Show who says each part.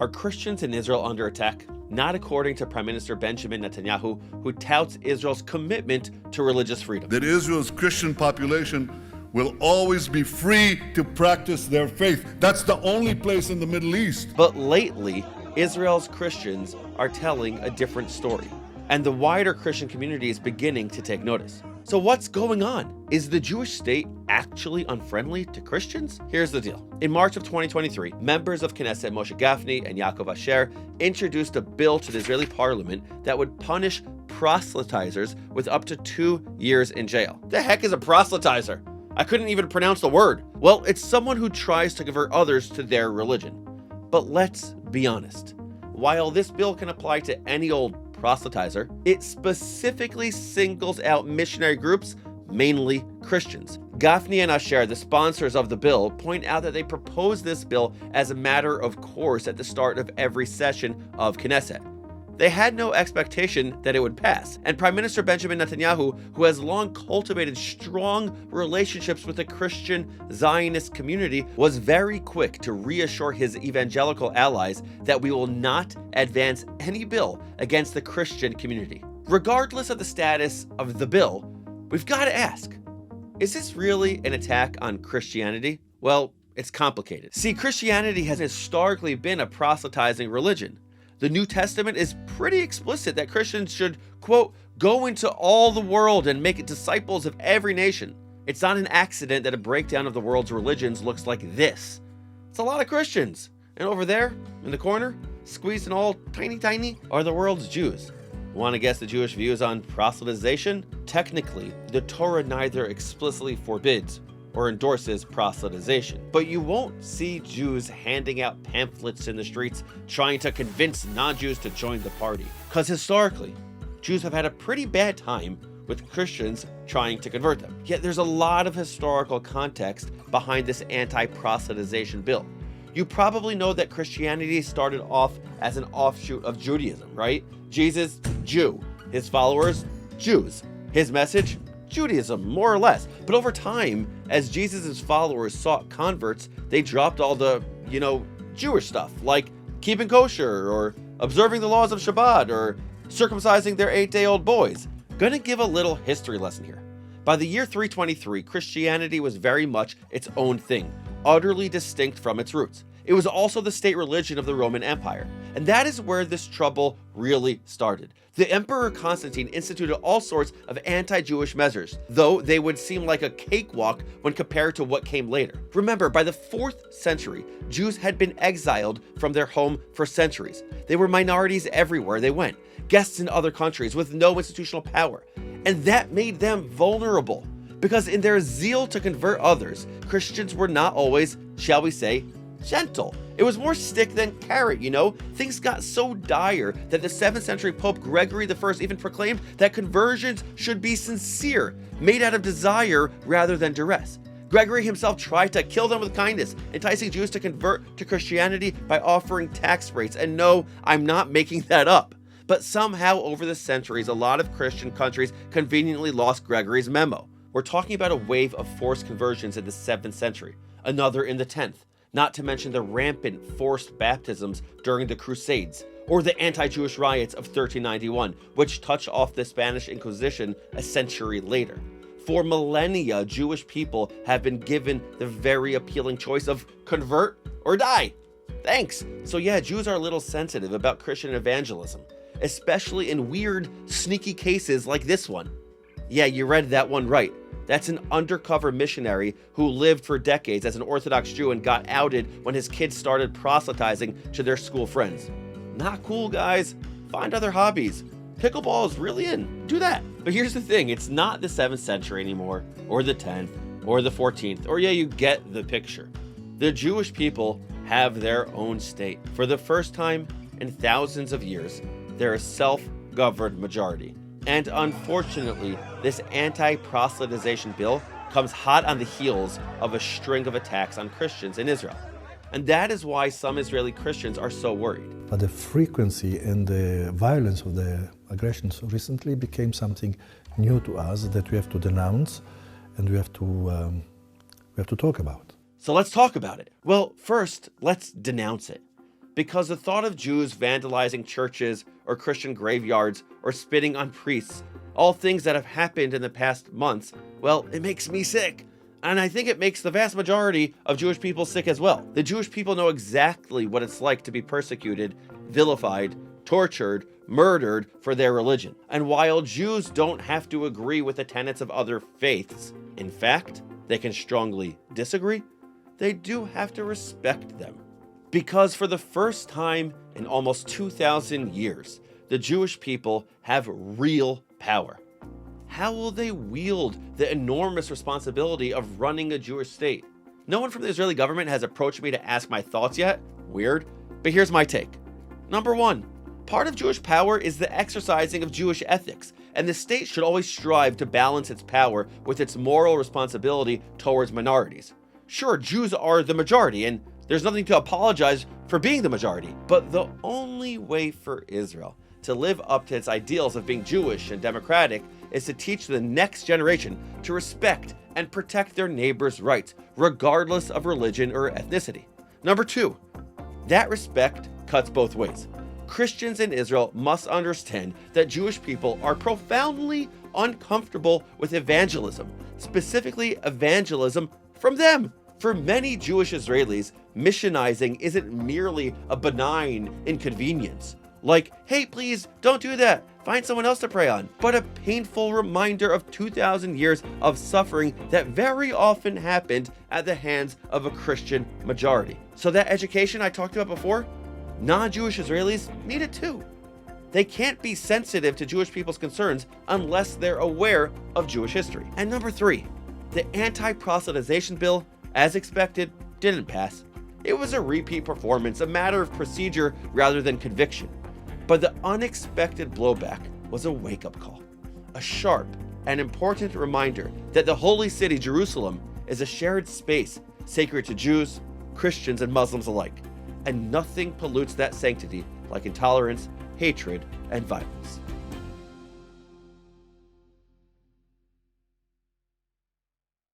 Speaker 1: Are Christians in Israel under attack? Not according to Prime Minister Benjamin Netanyahu, who touts Israel's commitment to religious freedom.
Speaker 2: That Israel's Christian population will always be free to practice their faith. That's the only place in the Middle East.
Speaker 1: But lately, Israel's Christians are telling a different story, and the wider Christian community is beginning to take notice. So what's going on? Is the Jewish state actually unfriendly to Christians? Here's the deal. In March of 2023, members of Knesset Moshe Gafni and Yaakov Asher introduced a bill to the Israeli parliament that would punish proselytizers with up to 2 years in jail. The heck is a proselytizer? I couldn't even pronounce the word. Well, it's someone who tries to convert others to their religion. But let's be honest. While this bill can apply to any old proselytizer, it specifically singles out missionary groups, mainly Christians. Gafni and Asher, the sponsors of the bill, point out that they proposed this bill as a matter of course at the start of every session of Knesset. They had no expectation that it would pass, and Prime Minister Benjamin Netanyahu, who has long cultivated strong relationships with the Christian Zionist community, was very quick to reassure his evangelical allies that we will not advance any bill against the Christian community. Regardless of the status of the bill, we've got to ask, is this really an attack on Christianity? Well, it's complicated. See, Christianity has historically been a proselytizing religion. The New Testament is pretty explicit that Christians should, quote, go into all the world and make disciples of every nation. It's not an accident that a breakdown of the world's religions looks like this. It's a lot of Christians. And over there, in the corner, squeezed in all tiny, are the world's Jews. Want to guess the Jewish views on proselytization? Technically, the Torah neither explicitly forbids or endorses proselytization. But you won't see Jews handing out pamphlets in the streets trying to convince non-Jews to join the party. Because historically, Jews have had a pretty bad time with Christians trying to convert them. Yet there's a lot of historical context behind this anti-proselytization bill. You probably know that Christianity started off as an offshoot of Judaism, right? Jesus, Jew. His followers, Jews. His message, Judaism, more or less. But over time, as Jesus' followers sought converts, they dropped all the, Jewish stuff, like keeping kosher, or observing the laws of Shabbat, or circumcising their 8-day-old boys. Gonna give a little history lesson here. By the year 323, Christianity was very much its own thing, utterly distinct from its roots. It was also the state religion of the Roman Empire. And that is where this trouble really started. The Emperor Constantine instituted all sorts of anti-Jewish measures, though they would seem like a cakewalk when compared to what came later. Remember, by the 4th century, Jews had been exiled from their home for centuries. They were minorities everywhere they went, guests in other countries with no institutional power. And that made them vulnerable, because in their zeal to convert others, Christians were not always, shall we say, gentle. It was more stick than carrot, Things got so dire that the 7th century Pope Gregory I even proclaimed that conversions should be sincere, made out of desire rather than duress. Gregory himself tried to kill them with kindness, enticing Jews to convert to Christianity by offering tax rates. And no, I'm not making that up. But somehow over the centuries, a lot of Christian countries conveniently lost Gregory's memo. We're talking about a wave of forced conversions in the 7th century, another in the 10th. Not to mention the rampant forced baptisms during the Crusades, or the anti-Jewish riots of 1391, which touched off the Spanish Inquisition a century later. For millennia, Jewish people have been given the very appealing choice of convert or die. Thanks. So yeah, Jews are a little sensitive about Christian evangelism, especially in weird, sneaky cases like this one. Yeah, you read that one right. That's an undercover missionary who lived for decades as an Orthodox Jew and got outed when his kids started proselytizing to their school friends. Not cool, guys. Find other hobbies. Pickleball is really in. Do that. But here's the thing. It's not the 7th century anymore, or the 10th, or the 14th, or yeah, you get the picture. The Jewish people have their own state. For the first time in thousands of years, they're a self-governed majority. And unfortunately, this anti-proselytization bill comes hot on the heels of a string of attacks on Christians in Israel. And that is why some Israeli Christians are so worried.
Speaker 3: But the frequency and the violence of the aggressions recently became something new to us that we have to denounce and we have to talk about.
Speaker 1: So let's talk about it. Well, first, let's denounce it. because the thought of Jews vandalizing churches or Christian graveyards or spitting on priests, all things that have happened in the past months, well, it makes me sick. And I think it makes the vast majority of Jewish people sick as well. The Jewish people know exactly what it's like to be persecuted, vilified, tortured, murdered for their religion. And while Jews don't have to agree with the tenets of other faiths, in fact, they can strongly disagree, they do have to respect them. Because for the first time in almost 2,000 years, the Jewish people have real power. How will they wield the enormous responsibility of running a Jewish state? No one from the Israeli government has approached me to ask my thoughts yet. Weird. But here's my take. Number one, part of Jewish power is the exercising of Jewish ethics, and the state should always strive to balance its power with its moral responsibility towards minorities. Sure, Jews are the majority, and there's nothing to apologize for being the majority. But the only way for Israel to live up to its ideals of being Jewish and democratic is to teach the next generation to respect and protect their neighbors' rights, regardless of religion or ethnicity. Number two, that respect cuts both ways. Christians in Israel must understand that Jewish people are profoundly uncomfortable with evangelism, specifically evangelism from them. For many Jewish Israelis, missionizing isn't merely a benign inconvenience, like, hey, please don't do that, find someone else to pray on, but a painful reminder of 2,000 years of suffering that very often happened at the hands of a Christian majority. So that education I talked about before, non-Jewish Israelis need it too. They can't be sensitive to Jewish people's concerns unless they're aware of Jewish history. And number three, the anti-proselytization bill, as expected, didn't pass. It was a repeat performance, a matter of procedure rather than conviction. But the unexpected blowback was a wake-up call, a sharp and important reminder that the holy city, Jerusalem, is a shared space sacred to Jews, Christians, and Muslims alike, and nothing pollutes that sanctity like intolerance, hatred, and violence.